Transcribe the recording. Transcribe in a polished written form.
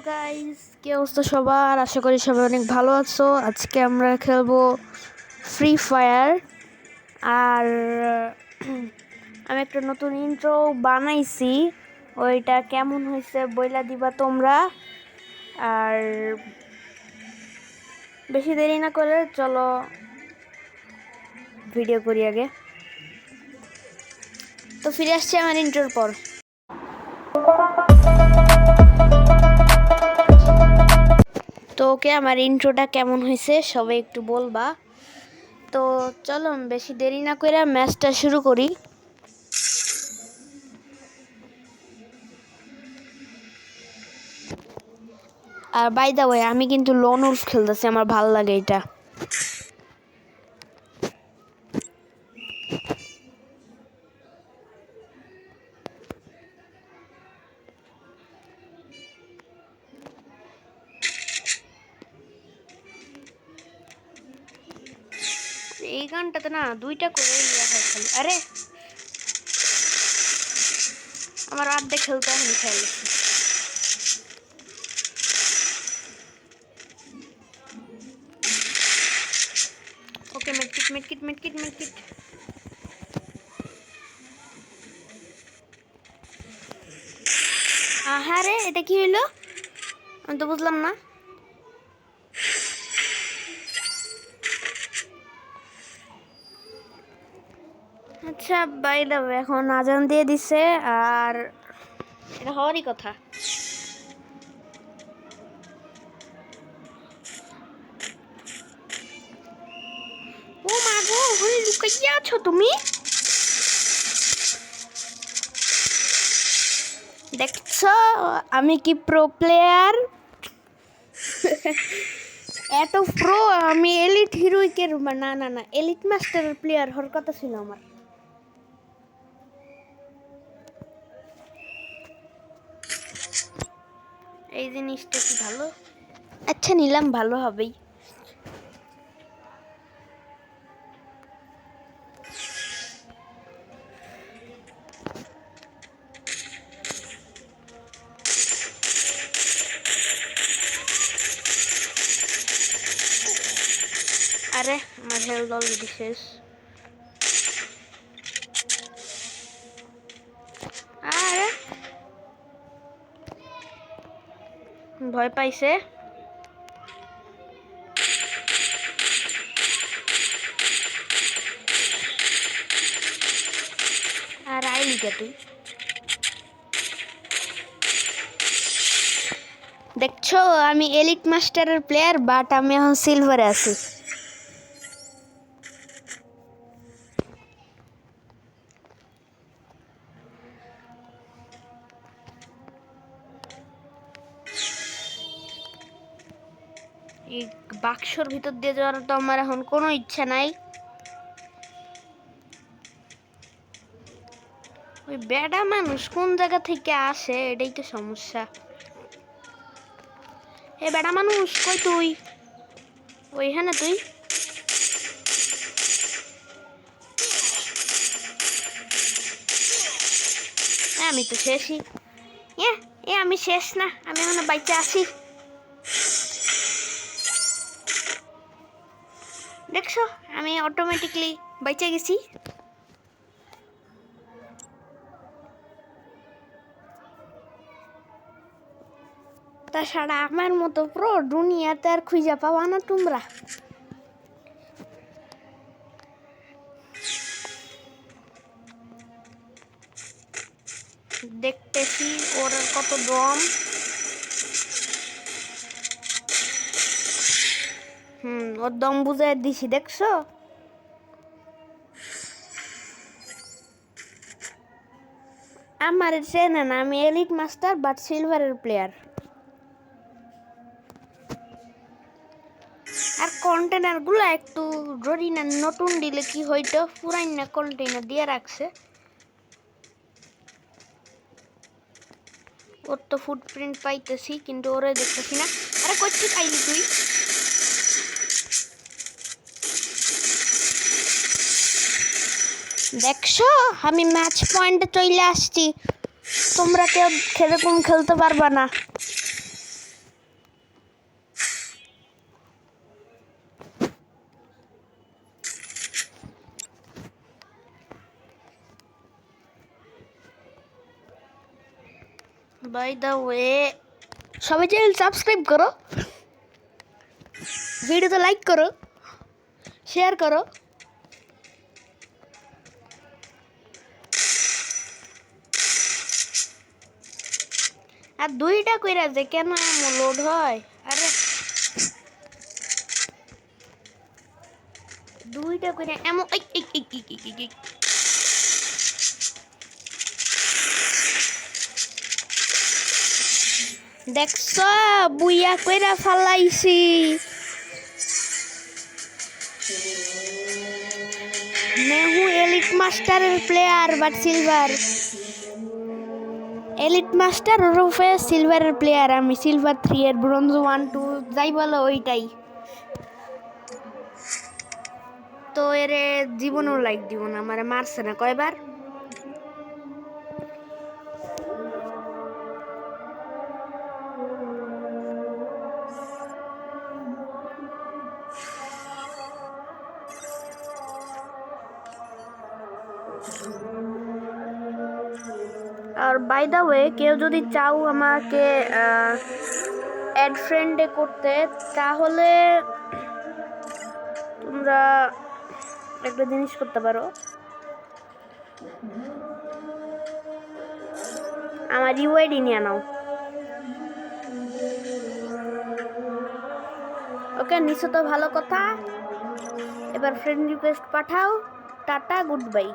Guys, কি অবস্থা সবার? আশা করি সবাই অনেক ভালো আছো। আজকে আমরা খেলবো ফ্রি ফায়ার। আর আমি একটা নতুন ইন্ট্রো বানাইছি, ওইটা কেমন হয়েছে বইলা দিবা তোমরা। আর বেশি দেরি না করে চলো ভিডিও করি আগে। তো ফিরে আসছি আমার ইন্ট্রোর পর। তো ওকে, আমার ইন্ট্রোটা কেমন হয়েছে সবাই একটু বলবা। তো চলো বেশি দেরি না করে ম্যাচটা শুরু করি। আর বাই দ্য ওয়ে, আমি কিন্তু লোন উলফ খেলতেছি, আমার ভালো লাগে এটা। এই গানটাতে না দুইটা করে ইয়া হয় খালি। আরে আমার আড্ডে খেলতে আমি খেলছি। ওকে, মেডকিট মেডকিট মেডকিট মেডকিট। হ্যাঁ রে, এটা কি হইলো? আমি তো বুঝলাম না। আচ্ছা বাই দ্য ওয়ে, এখন আজান দিয়ে দিছে আর এটা হওয়ারই কথা। ও মা গো, ওখানে লুকাইয়া আছো তুমি? দেখছো আমি কি প্রো প্লেয়ার? এত প্রো, আমি এলিট হিরোইকের না না না এলিট মাস্টারের প্লেয়ার হওয়ার কথা ছিল আমার। এই জিনিসটা কি ভালো? আচ্ছা নিলাম, ভালো হবেই। আরে আমার হেলথ অলরেডি শেষ। আরে ভয় পাইছে। আর আইলি কে তুই? দেখছো আমি এলিট মাস্টারের প্লেয়ার, বাট আমি এখন সিলভারে আছি। এই বাক্সর ভিতর দিয়ে যাওয়ার তো আমার এখন কোনো ইচ্ছা নাই। ওই বেডা মানুষ কোন জায়গা থেকে আসে, এটাই তো সমস্যা। এ বেডা মানুষ কই তুই? ওইখানে তুই? আমি তো শেষই। এ আমি শেষ না, আমি এখনো বাইচে আছি। দেখছো আমি অটোমেটিকলি বাইচে গেছি। তাছাড়া আমার মতো প্রো দুনিয়াতে আর খুঁজে পাওয়া না তোমরা। দেখতেছি ওর কত দম। ওর দম বুঝাই দিছি, দেখছো? আমার চেনে না, আমি এলিট মাস্টার বাট সিলভারের প্লেয়ার। আর কন্টেনার গুলো একটু জরি না, নতুন দিলে কি হইতো, পুরাই না কন্টেনার দিয়ে রাখছে। ওর তো ফুটপ্রিন্ট পাইতেছি কিন্তু ওরে দেখতেছি না। আরে কচ্ছি পাইলি তুই? দেখছো আমি ম্যাচ পয়েন্টে চলে আসছি, তোমরা কেউ সেরকম খেলতে পারবা না। বাই দ্য ওয়ে সবাই চ্যানেল সাবস্ক্রাইব করো, ভিডিওতে লাইক করো, শেয়ার করো। আর 2টা কইরা যে কেন এমন লোড হয়? আরে 2টা কইরা এমন দেখছ বুইয়া কইরা ফালাইছি। मैं हूँ elite master player but silver elite master ওরফে সিলভারের প্লেয়ার। আমি সিলভার 3 এর ব্রোঞ্জ 1 2 যাই বলো ওইটাই। তো এরে জীবনও লাইক দিব না, আমারে মারছে না কয়বার। আর বাই দ্য ওয়ে কেউ যদি চাও আমাকে অ্যাড ফ্রেন্ডে করতে, তাহলে তোমরা একটা জিনিস করতে পারো, আমার ইউআইডি নিয়ে নাও। ওকে নিছো তো ভালো কথা, এবার ফ্রেন্ড রিকোয়েস্ট পাঠাও। টাটা, গুড বাই।